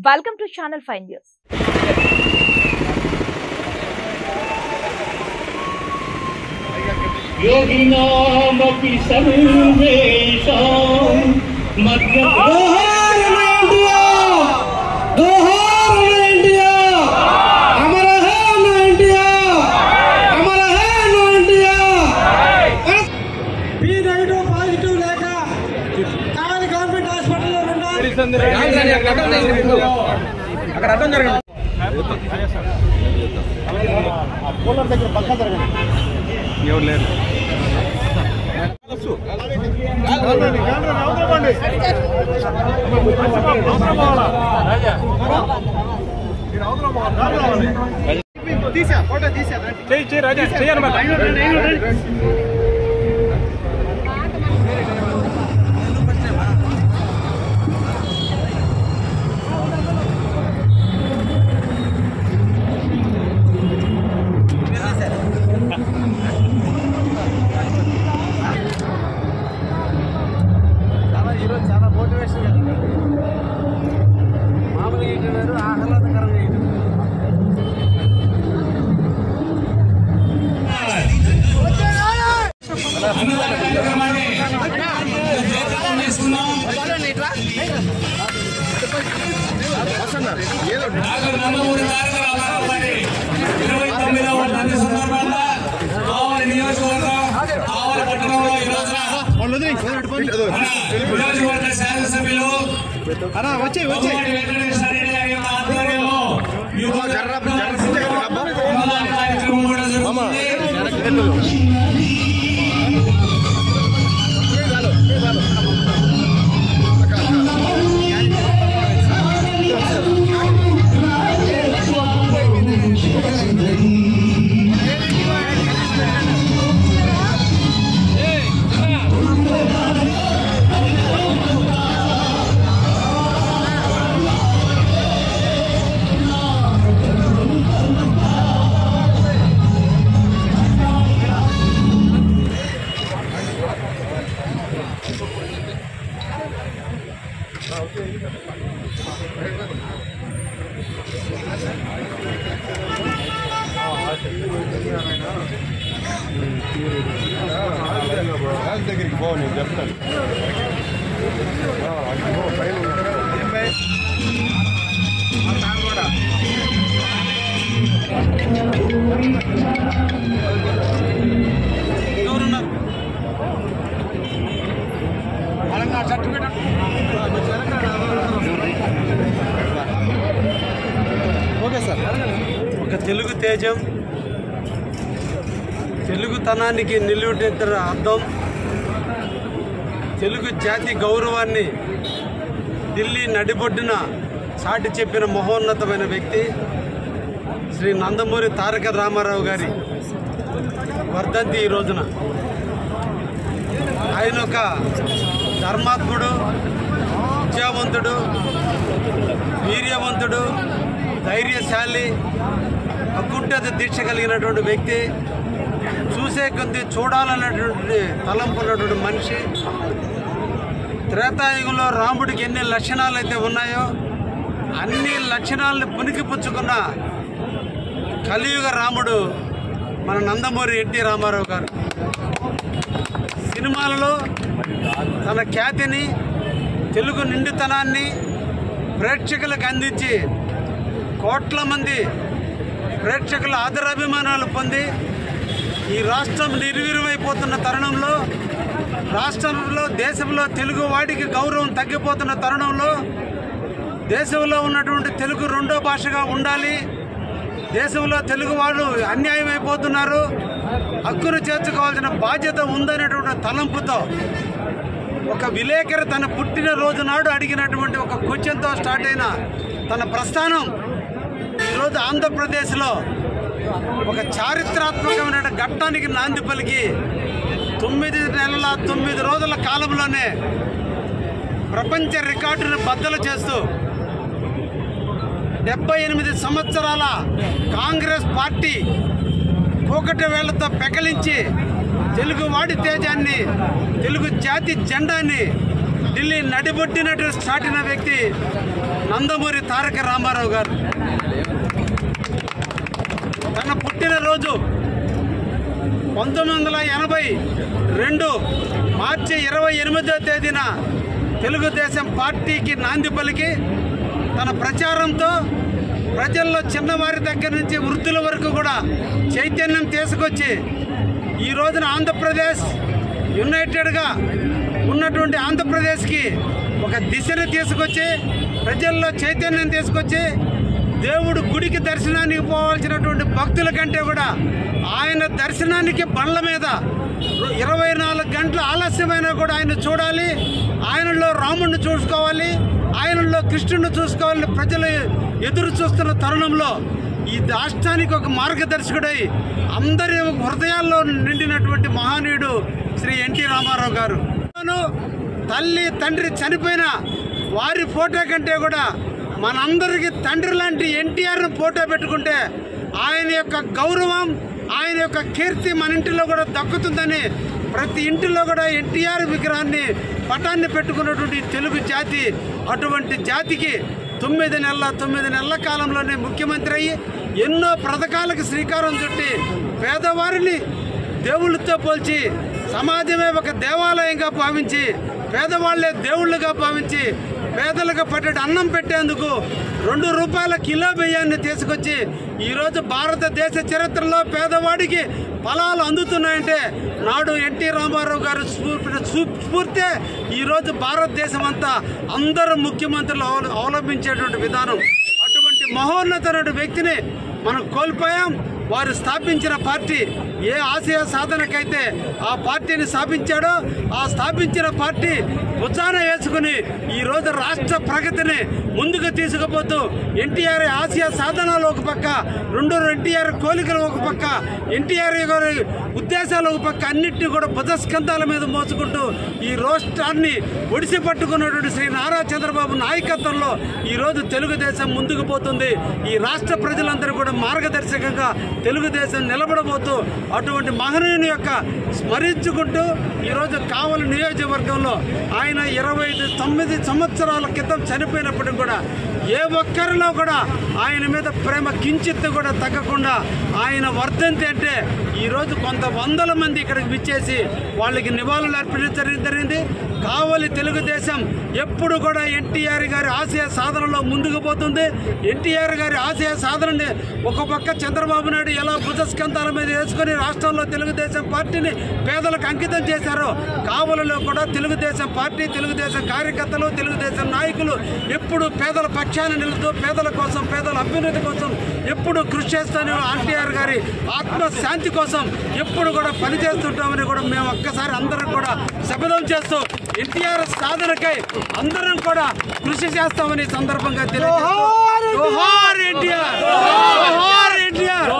Welcome to Channel 5 News. योगिनामपि सर्वेषां అక్కడ అర్థం జరగండి పోలర్ దగ్గర పక్క జరగండి ఎవరు లేరు తీసా ఫోటో తీసా రాజా చేయండి చాలా మోటివేషన్ మామూలుగా ఏంటి వేరు ఆహ్లాదకరంగా ఏంటి శాసనసభ్యులు వచ్చే కార్యక్రమం కూడా జరుగుతుంది. దగ్గరికి పో నేను చెప్తాను ఎవరున్నారు సర్టిఫికేట్ ఓకే సార్. ఒక తెలుగు తేజం తెలుగుతనానికి నిలువెత్తు అర్థం తెలుగు జాతి గౌరవాన్ని ఢిల్లీ నడిబొడ్డున చాటి చెప్పిన మహోన్నతమైన వ్యక్తి శ్రీ నందమూరి తారక రామారావు గారి వర్ధంతి ఈ రోజున. ఆయన ఒక ధర్మాత్ముడు, విద్యావంతుడు, వీర్యవంతుడు, ధైర్యశాలి, అకుంఠిత దీక్ష కలిగినటువంటి వ్యక్తి, చూసే కొద్ది చూడాలన్నటువంటి తలంపు ఉన్నటువంటి మనిషి. త్రేతాయుగంలో రాముడికి ఎన్ని లక్షణాలు అయితే ఉన్నాయో అన్ని లక్షణాలను పుణికిపుచ్చుకున్న కలియుగ రాముడు మన నందమూరి ఎన్టీ రామారావు గారు. సినిమాలలో తన ఖ్యాతిని, తెలుగు నిండుతనాన్ని ప్రేక్షకులకు అందించి కోట్ల మంది ప్రేక్షకుల ఆదరాభిమానాలు పొంది ఈ రాష్ట్రం నిర్వీర్యమైపోతున్న తరుణంలో, రాష్ట్రంలో దేశంలో తెలుగు వాడికి గౌరవం తగ్గిపోతున్న తరుణంలో, దేశంలో ఉన్నటువంటి తెలుగు రెండో భాషగా ఉండాలి, దేశంలో తెలుగు వాళ్ళు అన్యాయం అయిపోతున్నారు, హక్కును చేర్చుకోవాల్సిన బాధ్యత ఉందనేటువంటి తలంపుతో ఒక విలేకరి తన పుట్టినరోజు నాడు అడిగినటువంటి ఒక క్వశ్చన్తో స్టార్ట్ అయిన తన ప్రస్థానం ఈరోజు ఆంధ్రప్రదేశ్లో ఒక చారిత్రాత్మకమైన ఘట్టానికి నాంది పలికి 9 నెలల 9 రోజుల కాలంలోనే ప్రపంచ రికార్డును బద్దలు చేస్తూ 78 సంవత్సరాల కాంగ్రెస్ పార్టీ కూకటి వేళ్లతో పెకలించి తెలుగు వాడి తేజాన్ని, తెలుగు జాతి జెండాని ఢిల్లీ నడిబొట్టినట్టు చాటిన వ్యక్తి నందమూరి తారక రామారావు గారు తన పుట్టినరోజు 1982 మార్చి 28వ తేదీన తెలుగుదేశం పార్టీకి నాంది పలికి తన ప్రచారంతో ప్రజల్లో చిన్నవారి దగ్గర నుంచి వృద్ధుల వరకు కూడా చైతన్యం తీసుకొచ్చి ఈ రోజున ఆంధ్రప్రదేశ్ యునైటెడ్గా ఉన్నటువంటి ఆంధ్రప్రదేశ్కి ఒక దిశను తీసుకొచ్చి ప్రజల్లో చైతన్యం తీసుకొచ్చి దేవుడు గుడికి దర్శనానికి పోవాల్సినటువంటి భక్తుల కంటే కూడా ఆయన దర్శనానికి బండ్ల మీద 24 గంటల ఆలస్యమైనా కూడా ఆయన చూడాలి, ఆయనలో రాముడిని చూసుకోవాలి, ఆయనలో కృష్ణుడిని చూసుకోవాలని ప్రజలు ఎదురు చూస్తున్న తరుణంలో ఈ రాష్ట్రానికి ఒక మార్గదర్శకుడై అందరి హృదయాల్లో నిండినటువంటి మహానీయుడు శ్రీ ఎన్టీ రామారావు గారు. తల్లి తండ్రి చనిపోయిన వారి ఫోటో కంటే కూడా మనందరికీ తండ్రి లాంటి ఎన్టీఆర్ను ఫోటో పెట్టుకుంటే ఆయన యొక్క గౌరవం, ఆయన యొక్క కీర్తి మన ఇంటిలో కూడా దక్కుతుందని ప్రతి ఇంటిలో కూడా ఎన్టీఆర్ విగ్రహాన్ని పటాన్ని పెట్టుకున్నటువంటి తెలుగు జాతి, అటువంటి జాతికి 9 నెలల కాలంలోనే ముఖ్యమంత్రి అయ్యి ఎన్నో పథకాలకు శ్రీకారం చుట్టి పేదవారిని దేవుళ్ళతో పోల్చి సమాజమే ఒక దేవాలయంగా భావించి పేదవాళ్లే దేవుళ్ళుగా భావించి పేదలకు పట్టేటి అన్నం పెట్టేందుకు 2 రూపాయల కిలో బియ్యాన్ని తీసుకొచ్చి ఈరోజు భారతదేశ చరిత్రలో పేదవాడికి ఫలాలు అందుతున్నాయంటే నాడు ఎన్టీ రామారావు గారు స్ఫూర్తే ఈరోజు భారతదేశం అంతా అందరూ ముఖ్యమంత్రులు అవలంబించేటువంటి విధానం. అటువంటి మహోన్నతమైన వ్యక్తిని మనం కోల్పోయాం. వారు స్థాపించిన పార్టీ ఏ ఆశయ సాధనకైతే ఆ పార్టీని స్థాపించాడో ఆ స్థాపించిన పార్టీ భుజాన వేసుకుని ఈరోజు రాష్ట్ర ప్రగతిని ముందుకు తీసుకుపోతూ ఎన్టీఆర్ ఆశయ సాధనలు ఒక పక్క, ఎన్టీఆర్ కోలికలు ఒక పక్క, ఎన్టీఆర్ గారి ఉద్దేశాలు ఒక పక్క, అన్నింటినీ కూడా భుజస్కంధాల మీద మోసుకుంటూ ఈ రాష్ట్రాన్ని ఒడిసి పట్టుకున్నటువంటి శ్రీ నారా చంద్రబాబు నాయకత్వంలో ఈరోజు తెలుగుదేశం ముందుకు పోతుంది. ఈ రాష్ట్ర ప్రజలందరూ కూడా మార్గదర్శకంగా తెలుగుదేశం నిలబడబోతూ అటువంటి మహనీయుని యొక్క స్మరించుకుంటూ ఈరోజు కావలి నియోజకవర్గంలో ఆయన 29 సంవత్సరాల క్రితం చనిపోయినప్పటికీ కూడా ఏ ఒక్కరిలో కూడా ఆయన మీద ప్రేమ కించిత్తు కూడా తగ్గకుండా ఆయన వర్ధంతి అంటే ఈరోజు కొంత వందల మంది ఇక్కడికి విచ్చేసి వాళ్ళకి నివాళులు అర్పించడం జరిగింది. కావలి తెలుగుదేశం ఎప్పుడు కూడా ఎన్టీఆర్ గారి ఆశయ సాధనలో ముందుకు పోతుంది. ఎన్టీఆర్ గారి ఆశయ సాధనని ఒక పక్క చంద్రబాబు నాయుడు ఎలా భుజస్కంధాల మీద వేసుకొని రాష్ట్రంలో తెలుగుదేశం పార్టీని పేదలకు అంకితం చేశారో కావలిలో కూడా తెలుగుదేశం పార్టీ, తెలుగుదేశం కార్యకర్తలు, తెలుగుదేశం నాయకులు ఎప్పుడు పేదల పక్షాన నిలుతూ పేదల కోసం, పేదల అభ్యున్నతి కోసం ఎప్పుడు కృషి చేస్తాను. ఎన్టీఆర్ గారి ఆత్మశాంతి కోసం ఎప్పుడు కూడా పనిచేస్తుంటామని కూడా మేము ఒక్కసారి అందరం కూడా శపథం చేస్తూ ఎన్టీఆర్ సాధనకై అందరం కూడా కృషి చేస్తామని సందర్భంగా తెలియజేస్తాం. జోహార్ ఎన్టీఆర్, జోహార్ ఎన్టీఆర్.